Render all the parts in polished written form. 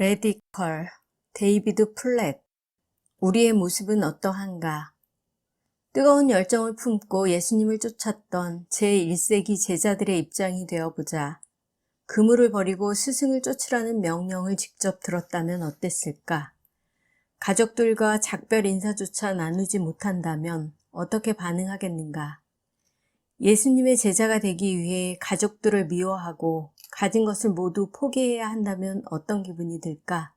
레디컬, 데이비드 플랫. 우리의 모습은 어떠한가? 뜨거운 열정을 품고 예수님을 쫓았던 제1세기 제자들의 입장이 되어보자. 그물을 버리고 스승을 쫓으라는 명령을 직접 들었다면 어땠을까? 가족들과 작별 인사조차 나누지 못한다면 어떻게 반응하겠는가? 예수님의 제자가 되기 위해 가족들을 미워하고 가진 것을 모두 포기해야 한다면 어떤 기분이 들까?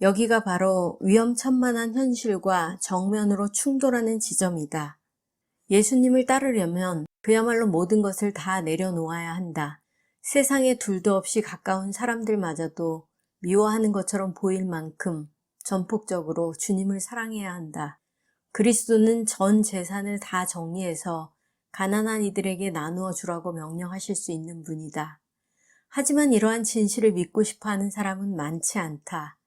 여기가 바로 위험천만한 현실과 정면으로 충돌하는 지점이다. 예수님을 따르려면 그야말로 모든 것을 다 내려놓아야 한다. 세상에 둘도 없이 가까운 사람들마저도 미워하는 것처럼 보일 만큼 전폭적으로 주님을 사랑해야 한다. 그리스도는 전 재산을 다 정리해서 가난한 이들에게 나누어 주라고 명령하실 수 있는 분이다. 하지만 이러한 진실을 믿고 싶어하는 사람은 많지 않다.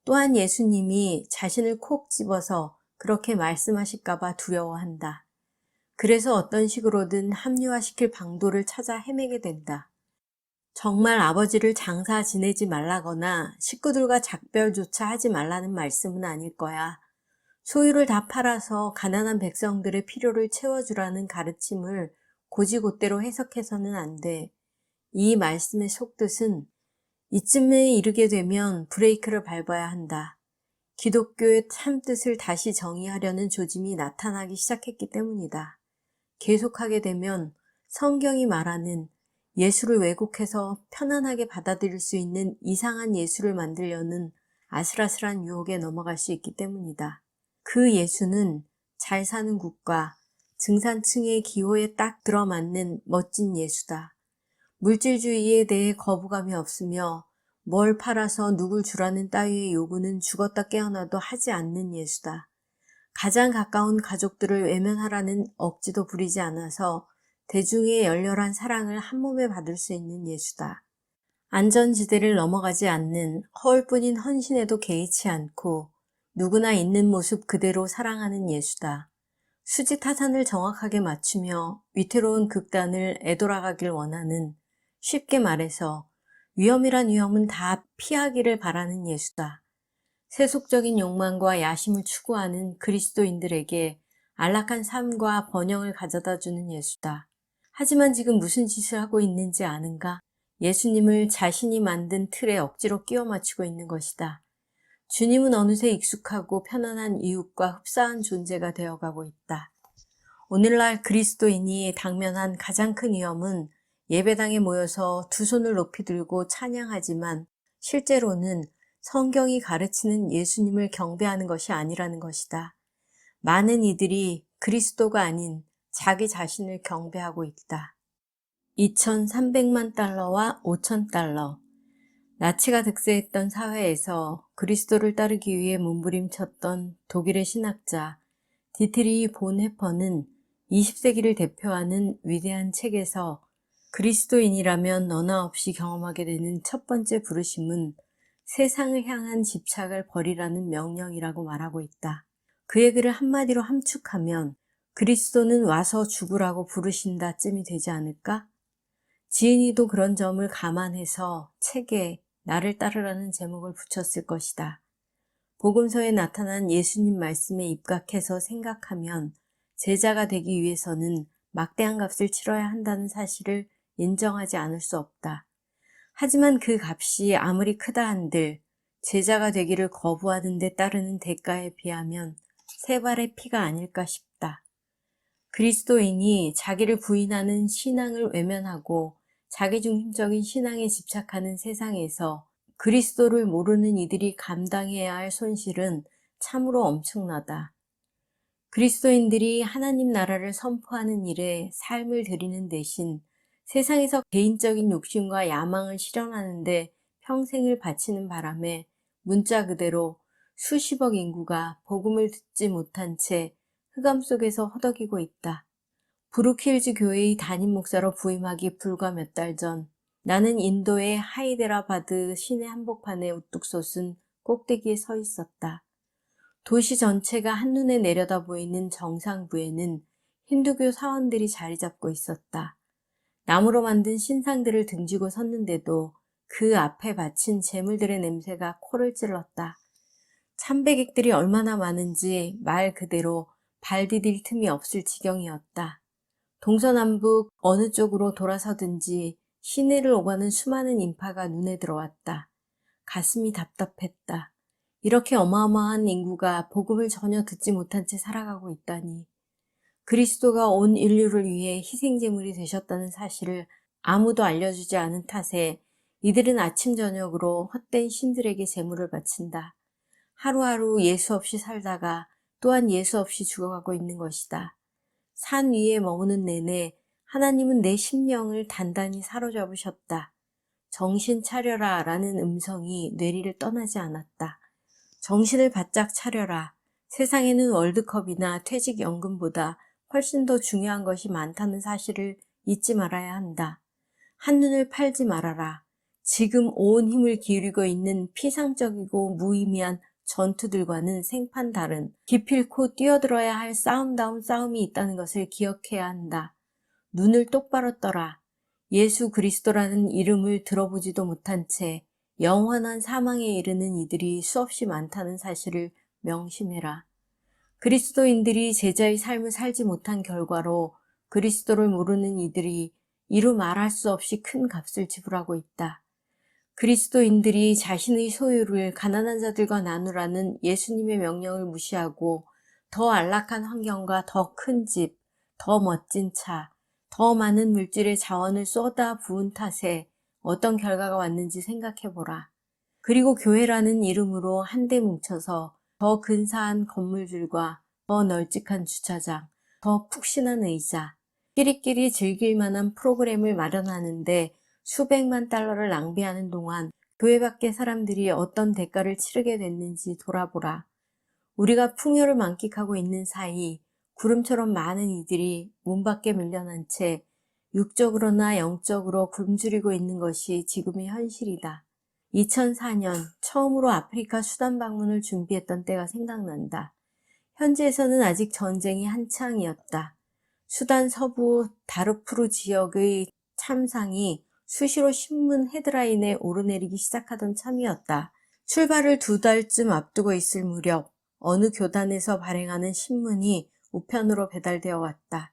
또한 예수님이 자신을 콕 집어서 그렇게 말씀하실까봐 두려워한다. 그래서 어떤 식으로든 합리화시킬 방도를 찾아 헤매게 된다. 정말 아버지를 장사 지내지 말라거나 식구들과 작별조차 하지 말라는 말씀은 아닐 거야. 소유를 다 팔아서 가난한 백성들의 필요를 채워주라는 가르침을 곧이곧대로 해석해서는 안 돼. 이 말씀의 속뜻은 이쯤에 이르게 되면 브레이크를 밟아야 한다. 기독교의 참뜻을 다시 정의하려는 조짐이 나타나기 시작했기 때문이다. 계속하게 되면 성경이 말하는 예수를 왜곡해서 편안하게 받아들일 수 있는 이상한 예수를 만들려는 아슬아슬한 유혹에 넘어갈 수 있기 때문이다. 그 예수는 잘 사는 국가, 중산층의 기호에 딱 들어맞는 멋진 예수다. 물질주의에 대해 거부감이 없으며 뭘 팔아서 누굴 주라는 따위의 요구는 죽었다 깨어나도 하지 않는 예수다. 가장 가까운 가족들을 외면하라는 억지도 부리지 않아서 대중의 열렬한 사랑을 한 몸에 받을 수 있는 예수다. 안전지대를 넘어가지 않는 허울뿐인 헌신에도 개의치 않고 누구나 있는 모습 그대로 사랑하는 예수다. 수지타산을 정확하게 맞추며 위태로운 극단을 애돌아가길 원하는, 쉽게 말해서 위험이란 위험은 다 피하기를 바라는 예수다. 세속적인 욕망과 야심을 추구하는 그리스도인들에게 안락한 삶과 번영을 가져다 주는 예수다. 하지만 지금 무슨 짓을 하고 있는지 아는가? 예수님을 자신이 만든 틀에 억지로 끼워 맞추고 있는 것이다. 주님은 어느새 익숙하고 편안한 이웃과 흡사한 존재가 되어가고 있다. 오늘날 그리스도인이 당면한 가장 큰 위험은 예배당에 모여서 두 손을 높이 들고 찬양하지만 실제로는 성경이 가르치는 예수님을 경배하는 것이 아니라는 것이다. 많은 이들이 그리스도가 아닌 자기 자신을 경배하고 있다. 2,300만 달러와 5,000달러. 나치가 득세했던 사회에서 그리스도를 따르기 위해 몸부림쳤던 독일의 신학자 디트리히 본헤퍼는 20세기를 대표하는 위대한 책에서 그리스도인이라면 너나 없이 경험하게 되는 첫 번째 부르심은 세상을 향한 집착을 버리라는 명령이라고 말하고 있다. 그의 글을 한마디로 함축하면 그리스도는 와서 죽으라고 부르신다 쯤이 되지 않을까? 지은이도 그런 점을 감안해서 책에 나를 따르라는 제목을 붙였을 것이다. 복음서에 나타난 예수님 말씀에 입각해서 생각하면 제자가 되기 위해서는 막대한 값을 치러야 한다는 사실을 인정하지 않을 수 없다. 하지만 그 값이 아무리 크다 한들 제자가 되기를 거부하는 데 따르는 대가에 비하면 세 발의 피가 아닐까 싶다. 그리스도인이 자기를 부인하는 신앙을 외면하고 자기중심적인 신앙에 집착하는 세상에서 그리스도를 모르는 이들이 감당해야 할 손실은 참으로 엄청나다. 그리스도인들이 하나님 나라를 선포하는 일에 삶을 들이는 대신 세상에서 개인적인 욕심과 야망을 실현하는데 평생을 바치는 바람에 문자 그대로 수십억 인구가 복음을 듣지 못한 채 흑암 속에서 허덕이고 있다. 브룩힐즈 교회의 담임 목사로 부임하기 불과 몇 달 전 나는 인도의 하이데라바드 시내 한복판에 우뚝 솟은 꼭대기에 서 있었다. 도시 전체가 한눈에 내려다 보이는 정상부에는 힌두교 사원들이 자리 잡고 있었다. 나무로 만든 신상들을 등지고 섰는데도 그 앞에 바친 제물들의 냄새가 코를 찔렀다. 참배객들이 얼마나 많은지 말 그대로 발 디딜 틈이 없을 지경이었다. 동서남북 어느 쪽으로 돌아서든지 시내를 오가는 수많은 인파가 눈에 들어왔다. 가슴이 답답했다. 이렇게 어마어마한 인구가 복음을 전혀 듣지 못한 채 살아가고 있다니. 그리스도가 온 인류를 위해 희생제물이 되셨다는 사실을 아무도 알려주지 않은 탓에 이들은 아침 저녁으로 헛된 신들에게 제물을 바친다. 하루하루 예수 없이 살다가 또한 예수 없이 죽어가고 있는 것이다. 산 위에 머무는 내내 하나님은 내 심령을 단단히 사로잡으셨다. 정신 차려라 라는 음성이 뇌리를 떠나지 않았다. 정신을 바짝 차려라. 세상에는 월드컵이나 퇴직연금보다 훨씬 더 중요한 것이 많다는 사실을 잊지 말아야 한다. 한눈을 팔지 말아라. 지금 온 힘을 기울이고 있는 피상적이고 무의미한 전투들과는 생판 다른 기필코 뛰어들어야 할 싸움다운 싸움이 있다는 것을 기억해야 한다. 눈을 똑바로 떠라. 예수 그리스도라는 이름을 들어보지도 못한 채 영원한 사망에 이르는 이들이 수없이 많다는 사실을 명심해라. 그리스도인들이 제자의 삶을 살지 못한 결과로 그리스도를 모르는 이들이 이루 말할 수 없이 큰 값을 지불하고 있다. 그리스도인들이 자신의 소유를 가난한 자들과 나누라는 예수님의 명령을 무시하고 더 안락한 환경과 더 큰 집, 더 멋진 차, 더 많은 물질의 자원을 쏟아 부은 탓에 어떤 결과가 왔는지 생각해보라. 그리고 교회라는 이름으로 한데 뭉쳐서 더 근사한 건물들과 더 널찍한 주차장, 더 푹신한 의자, 끼리끼리 즐길 만한 프로그램을 마련하는데 수백만 달러를 낭비하는 동안 교회 밖의 사람들이 어떤 대가를 치르게 됐는지 돌아보라. 우리가 풍요를 만끽하고 있는 사이 구름처럼 많은 이들이 문 밖에 밀려난 채 육적으로나 영적으로 굶주리고 있는 것이 지금의 현실이다. 2004년 처음으로 아프리카 수단 방문을 준비했던 때가 생각난다. 현지에서는 아직 전쟁이 한창이었다. 수단 서부 다르푸르 지역의 참상이 수시로 신문 헤드라인에 오르내리기 시작하던 참이었다. 출발을 2달쯤 앞두고 있을 무렵 어느 교단에서 발행하는 신문이 우편으로 배달되어 왔다.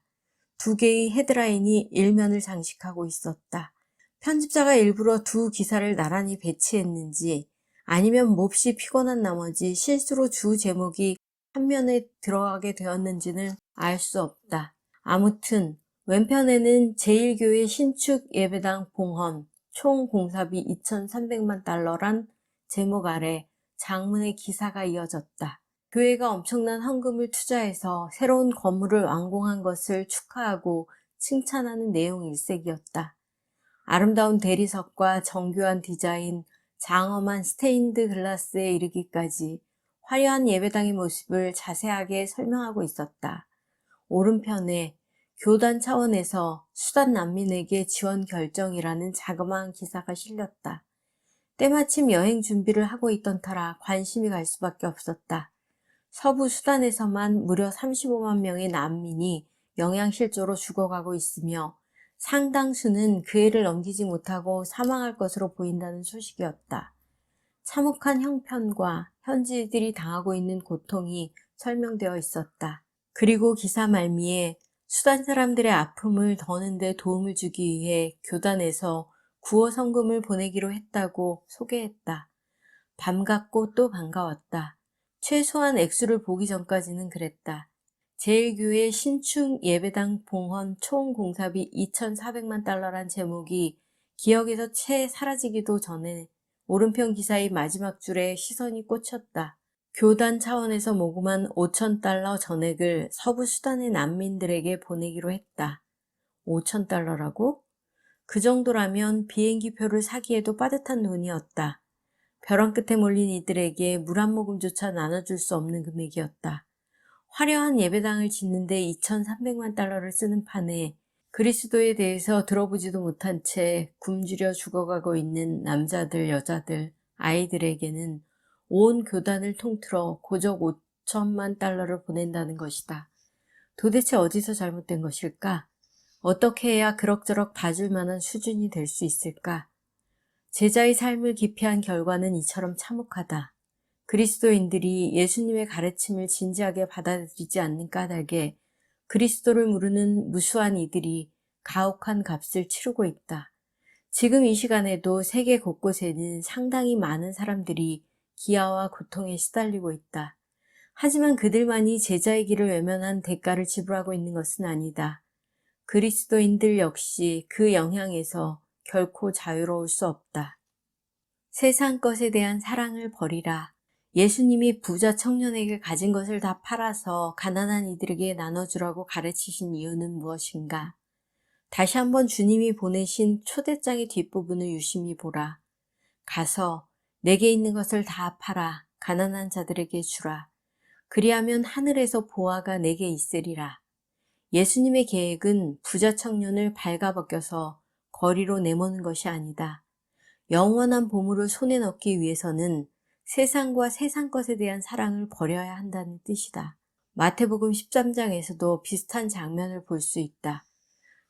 2개의 헤드라인이 일면을 장식하고 있었다. 편집자가 일부러 2 기사를 나란히 배치했는지 아니면 몹시 피곤한 나머지 실수로 주 제목이 한 면에 들어가게 되었는지는 알 수 없다. 아무튼 왼편에는 제1교회 신축 예배당 봉헌 총 공사비 2,300만 달러란 제목 아래 장문의 기사가 이어졌다. 교회가 엄청난 헌금을 투자해서 새로운 건물을 완공한 것을 축하하고 칭찬하는 내용 일색이었다. 아름다운 대리석과 정교한 디자인, 장엄한 스테인드 글라스에 이르기까지 화려한 예배당의 모습을 자세하게 설명하고 있었다. 오른편에 교단 차원에서 수단 난민에게 지원 결정이라는 자그마한 기사가 실렸다. 때마침 여행 준비를 하고 있던 터라 관심이 갈 수밖에 없었다. 서부 수단에서만 무려 35만 명의 난민이 영양실조로 죽어가고 있으며 상당수는 그 해를 넘기지 못하고 사망할 것으로 보인다는 소식이었다. 참혹한 형편과 현지인들이 당하고 있는 고통이 설명되어 있었다. 그리고 기사 말미에 수단 사람들의 아픔을 더는 데 도움을 주기 위해 교단에서 구호 성금을 보내기로 했다고 소개했다. 반갑고 또 반가웠다. 최소한 액수를 보기 전까지는 그랬다. 제1교회 신축 예배당 봉헌 총 공사비 2,400만 달러란 제목이 기억에서 채 사라지기도 전에 오른편 기사의 마지막 줄에 시선이 꽂혔다. 교단 차원에서 모금한 5,000달러 전액을 서부 수단의 난민들에게 보내기로 했다. 5,000달러라고? 그 정도라면 비행기표를 사기에도 빠듯한 돈이었다. 벼랑 끝에 몰린 이들에게 물 한 모금조차 나눠줄 수 없는 금액이었다. 화려한 예배당을 짓는데 2,300만 달러를 쓰는 판에 그리스도에 대해서 들어보지도 못한 채 굶주려 죽어가고 있는 남자들, 여자들, 아이들에게는 온 교단을 통틀어 고작 5천만 달러를 보낸다는 것이다. 도대체 어디서 잘못된 것일까? 어떻게 해야 그럭저럭 봐줄 만한 수준이 될 수 있을까? 제자의 삶을 기피한 결과는 이처럼 참혹하다. 그리스도인들이 예수님의 가르침을 진지하게 받아들이지 않는 까닭에 그리스도를 모르는 무수한 이들이 가혹한 값을 치르고 있다. 지금 이 시간에도 세계 곳곳에는 상당히 많은 사람들이 기아와 고통에 시달리고 있다. 하지만 그들만이 제자의 길을 외면한 대가를 지불하고 있는 것은 아니다. 그리스도인들 역시 그 영향에서 결코 자유로울 수 없다. 세상 것에 대한 사랑을 버리라. 예수님이 부자 청년에게 가진 것을 다 팔아서 가난한 이들에게 나눠주라고 가르치신 이유는 무엇인가? 다시 한번 주님이 보내신 초대장의 뒷부분을 유심히 보라. 가서 내게 있는 것을 다 팔아 가난한 자들에게 주라. 그리하면 하늘에서 보화가 내게 있으리라. 예수님의 계획은 부자 청년을 발가벗겨서 거리로 내모는 것이 아니다. 영원한 보물을 손에 넣기 위해서는 세상과 세상 것에 대한 사랑을 버려야 한다는 뜻이다. 마태복음 13장에서도 비슷한 장면을 볼 수 있다.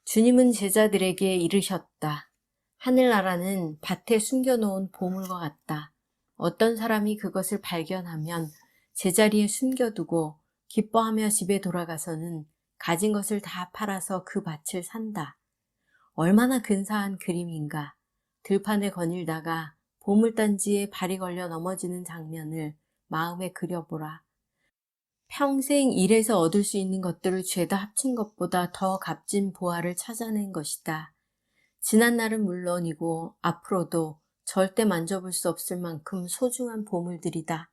주님은 제자들에게 이르셨다. 하늘나라는 밭에 숨겨놓은 보물과 같다. 어떤 사람이 그것을 발견하면 제자리에 숨겨두고 기뻐하며 집에 돌아가서는 가진 것을 다 팔아서 그 밭을 산다. 얼마나 근사한 그림인가. 들판에 거닐다가 보물단지에 발이 걸려 넘어지는 장면을 마음에 그려보라. 평생 일해서 얻을 수 있는 것들을 죄다 합친 것보다 더 값진 보화를 찾아낸 것이다. 지난 날은 물론이고 앞으로도 절대 만져볼 수 없을 만큼 소중한 보물들이다.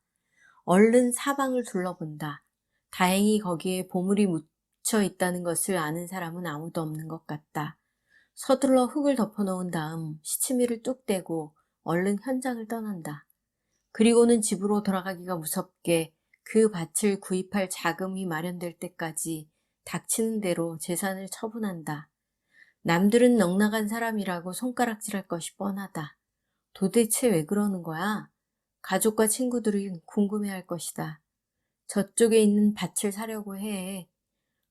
얼른 사방을 둘러본다. 다행히 거기에 보물이 묻혀 있다는 것을 아는 사람은 아무도 없는 것 같다. 서둘러 흙을 덮어놓은 다음 시치미를 뚝 떼고 얼른 현장을 떠난다. 그리고는 집으로 돌아가기가 무섭게 그 밭을 구입할 자금이 마련될 때까지 닥치는 대로 재산을 처분한다. 남들은 넉나간 사람이라고 손가락질할 것이 뻔하다. 도대체 왜 그러는 거야? 가족과 친구들이 궁금해할 것이다. 저쪽에 있는 밭을 사려고 해.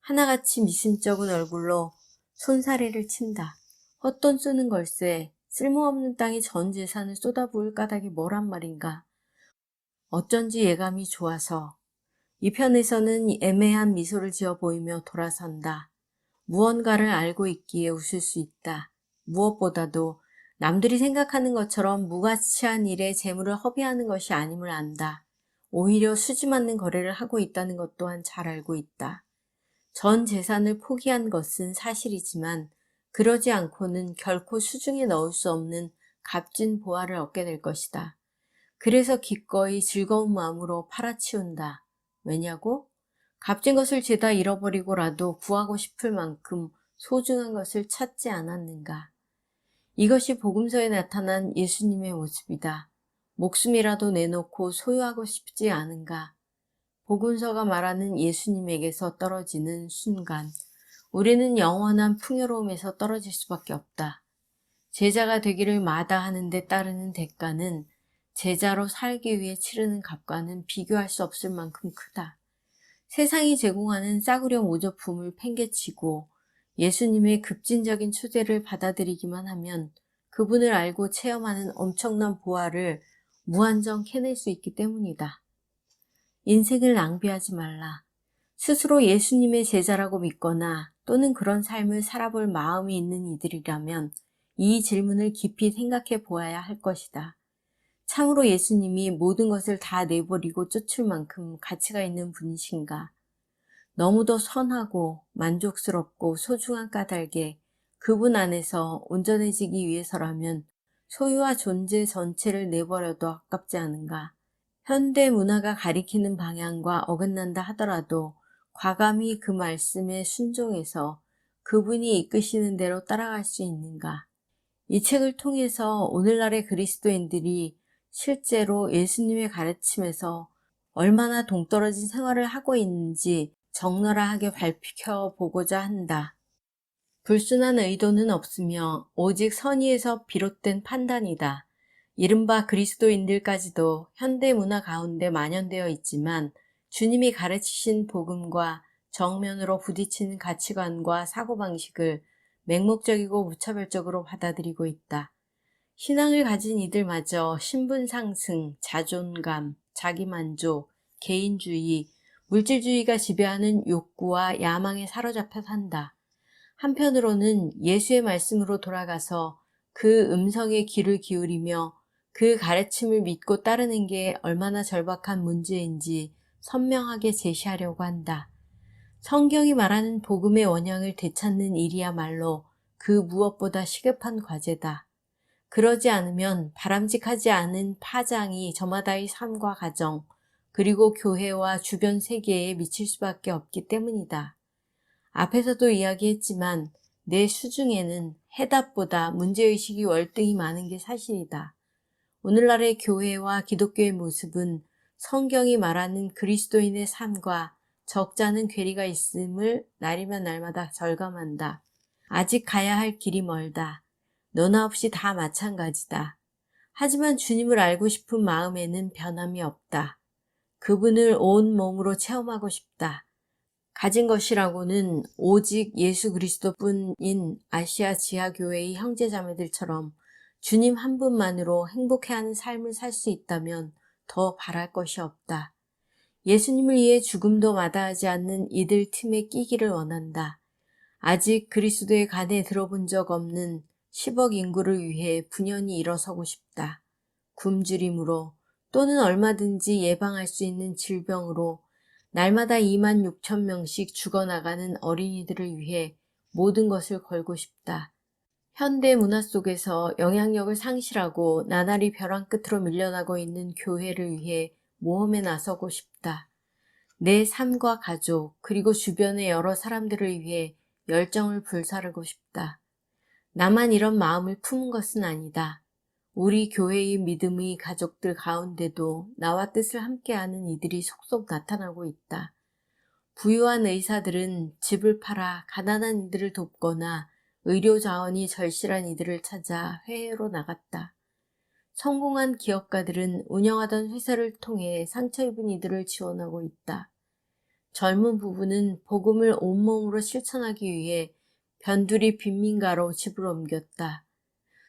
하나같이 미심쩍은 얼굴로 손사래를 친다. 헛돈 쓰는 걸세. 쓸모없는 땅에 전 재산을 쏟아부을 까닭이 뭐란 말인가. 어쩐지 예감이 좋아서. 이 편에서는 애매한 미소를 지어 보이며 돌아선다. 무언가를 알고 있기에 웃을 수 있다. 무엇보다도 남들이 생각하는 것처럼 무가치한 일에 재물을 허비하는 것이 아님을 안다. 오히려 수지 맞는 거래를 하고 있다는 것 또한 잘 알고 있다. 전 재산을 포기한 것은 사실이지만 그러지 않고는 결코 수중에 넣을 수 없는 값진 보화를 얻게 될 것이다. 그래서 기꺼이 즐거운 마음으로 팔아치운다. 왜냐고? 값진 것을 죄다 잃어버리고라도 구하고 싶을 만큼 소중한 것을 찾지 않았는가. 이것이 복음서에 나타난 예수님의 모습이다. 목숨이라도 내놓고 소유하고 싶지 않은가. 복음서가 말하는 예수님에게서 떨어지는 순간 우리는 영원한 풍요로움에서 떨어질 수밖에 없다. 제자가 되기를 마다하는 데 따르는 대가는 제자로 살기 위해 치르는 값과는 비교할 수 없을 만큼 크다. 세상이 제공하는 싸구려 모조품을 팽개치고 예수님의 급진적인 초대를 받아들이기만 하면 그분을 알고 체험하는 엄청난 보화를 무한정 캐낼 수 있기 때문이다. 인생을 낭비하지 말라. 스스로 예수님의 제자라고 믿거나 또는 그런 삶을 살아볼 마음이 있는 이들이라면 이 질문을 깊이 생각해 보아야 할 것이다. 참으로 예수님이 모든 것을 다 내버리고 쫓을 만큼 가치가 있는 분이신가? 너무도 선하고 만족스럽고 소중한 까닭에 그분 안에서 온전해지기 위해서라면 소유와 존재 전체를 내버려도 아깝지 않은가? 현대 문화가 가리키는 방향과 어긋난다 하더라도 과감히 그 말씀에 순종해서 그분이 이끄시는 대로 따라갈 수 있는가? 이 책을 통해서 오늘날의 그리스도인들이 실제로 예수님의 가르침에서 얼마나 동떨어진 생활을 하고 있는지 적나라하게 밝혀보고자 한다. 불순한 의도는 없으며 오직 선의에서 비롯된 판단이다. 이른바 그리스도인들까지도 현대 문화 가운데 만연되어 있지만 주님이 가르치신 복음과 정면으로 부딪히는 가치관과 사고방식을 맹목적이고 무차별적으로 받아들이고 있다. 신앙을 가진 이들마저 신분 상승, 자존감, 자기만족, 개인주의, 물질주의가 지배하는 욕구와 야망에 사로잡혀 산다. 한편으로는 예수의 말씀으로 돌아가서 그 음성에 귀를 기울이며 그 가르침을 믿고 따르는 게 얼마나 절박한 문제인지 선명하게 제시하려고 한다. 성경이 말하는 복음의 원형을 되찾는 일이야말로 그 무엇보다 시급한 과제다. 그러지 않으면 바람직하지 않은 파장이 저마다의 삶과 가정, 그리고 교회와 주변 세계에 미칠 수밖에 없기 때문이다. 앞에서도 이야기했지만 내 수중에는 해답보다 문제의식이 월등히 많은 게 사실이다. 오늘날의 교회와 기독교의 모습은 성경이 말하는 그리스도인의 삶과 적지 않은 괴리가 있음을 날이면 날마다 절감한다. 아직 가야 할 길이 멀다. 너나 없이 다 마찬가지다. 하지만 주님을 알고 싶은 마음에는 변함이 없다. 그분을 온 몸으로 체험하고 싶다. 가진 것이라고는 오직 예수 그리스도뿐인 아시아 지하 교회의 형제자매들처럼 주님 한 분만으로 행복해하는 삶을 살 수 있다면 더 바랄 것이 없다. 예수님을 위해 죽음도 마다하지 않는 이들 틈에 끼기를 원한다. 아직 그리스도의 간에 들어본 적 없는 10억 인구를 위해 분연히 일어서고 싶다. 굶주림으로 또는 얼마든지 예방할 수 있는 질병으로 날마다 2만 6천 명씩 죽어나가는 어린이들을 위해 모든 것을 걸고 싶다. 현대 문화 속에서 영향력을 상실하고 나날이 벼랑 끝으로 밀려나고 있는 교회를 위해 모험에 나서고 싶다. 내 삶과 가족 그리고 주변의 여러 사람들을 위해 열정을 불사르고 싶다. 나만 이런 마음을 품은 것은 아니다. 우리 교회의 믿음의 가족들 가운데도 나와 뜻을 함께하는 이들이 속속 나타나고 있다. 부유한 의사들은 집을 팔아 가난한 이들을 돕거나 의료 자원이 절실한 이들을 찾아 해외로 나갔다. 성공한 기업가들은 운영하던 회사를 통해 상처 입은 이들을 지원하고 있다. 젊은 부부는 복음을 온몸으로 실천하기 위해 변두리 빈민가로 집을 옮겼다.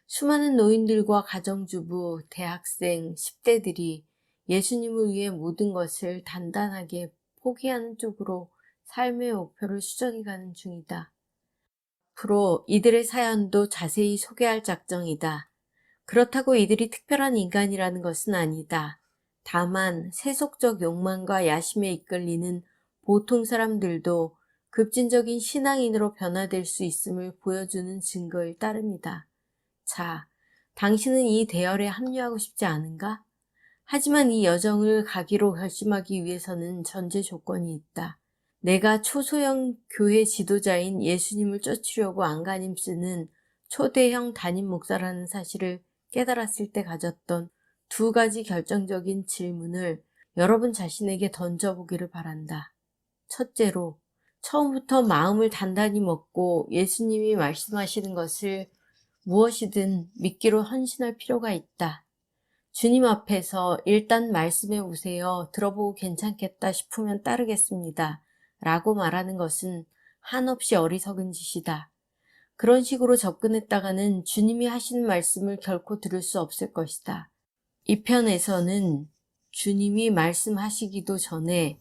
수많은 노인들과 가정주부, 대학생, 10대들이 예수님을 위해 모든 것을 단단하게 포기하는 쪽으로 삶의 목표를 수정해가는 중이다. 앞으로 이들의 사연도 자세히 소개할 작정이다. 그렇다고 이들이 특별한 인간이라는 것은 아니다. 다만 세속적 욕망과 야심에 이끌리는 보통 사람들도 급진적인 신앙인으로 변화될 수 있음을 보여주는 증거일 따름이다. 자, 당신은 이 대열에 합류하고 싶지 않은가? 하지만 이 여정을 가기로 결심하기 위해서는 전제 조건이 있다. 내가 초소형 교회 지도자인 예수님을 쫓으려고 안간힘 쓰는 초대형 담임 목사라는 사실을 깨달았을 때 가졌던 두 가지 결정적인 질문을 여러분 자신에게 던져보기를 바란다. 첫째로, 처음부터 마음을 단단히 먹고 예수님이 말씀하시는 것을 무엇이든 믿기로 헌신할 필요가 있다. 주님 앞에서 일단 말씀해 보세요. 들어보고 괜찮겠다 싶으면 따르겠습니다. 라고 말하는 것은 한없이 어리석은 짓이다. 그런 식으로 접근했다가는 주님이 하시는 말씀을 결코 들을 수 없을 것이다. 이 편에서는 주님이 말씀하시기도 전에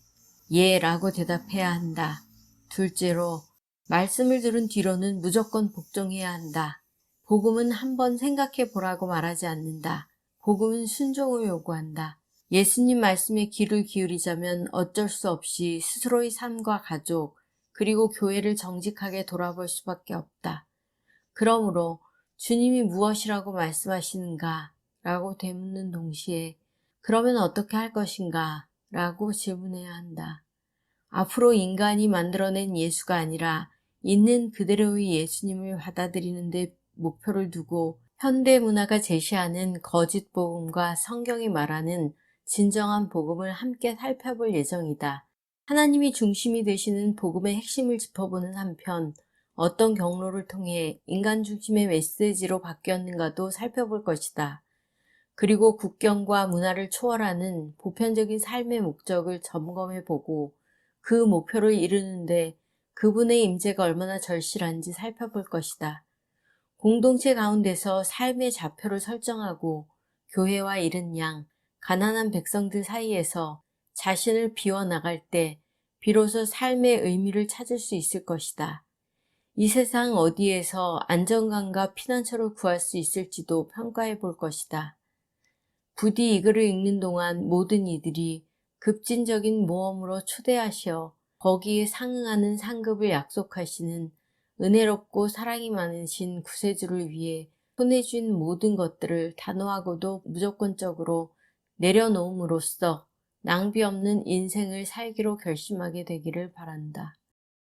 예 라고 대답해야 한다. 둘째로, 말씀을 들은 뒤로는 무조건 복종해야 한다. 복음은 한번 생각해 보라고 말하지 않는다. 복음은 순종을 요구한다. 예수님 말씀에 귀를 기울이자면 어쩔 수 없이 스스로의 삶과 가족, 그리고 교회를 정직하게 돌아볼 수밖에 없다. 그러므로 주님이 무엇이라고 말씀하시는가? 라고 되묻는 동시에 그러면 어떻게 할 것인가? 라고 질문해야 한다. 앞으로 인간이 만들어낸 예수가 아니라 있는 그대로의 예수님을 받아들이는 데 목표를 두고 현대 문화가 제시하는 거짓 복음과 성경이 말하는 진정한 복음을 함께 살펴볼 예정이다. 하나님이 중심이 되시는 복음의 핵심을 짚어보는 한편 어떤 경로를 통해 인간 중심의 메시지로 바뀌었는가도 살펴볼 것이다. 그리고 국경과 문화를 초월하는 보편적인 삶의 목적을 점검해보고 그 목표를 이루는데 그분의 임재가 얼마나 절실한지 살펴볼 것이다. 공동체 가운데서 삶의 좌표를 설정하고 교회와 이른 양, 가난한 백성들 사이에서 자신을 비워나갈 때 비로소 삶의 의미를 찾을 수 있을 것이다. 이 세상 어디에서 안정감과 피난처를 구할 수 있을지도 평가해 볼 것이다. 부디 이 글을 읽는 동안 모든 이들이 급진적인 모험으로 초대하시어 거기에 상응하는 상급을 약속하시는 은혜롭고 사랑이 많으신 구세주를 위해 손에 쥔 모든 것들을 단호하고도 무조건적으로 내려놓음으로써 낭비 없는 인생을 살기로 결심하게 되기를 바란다.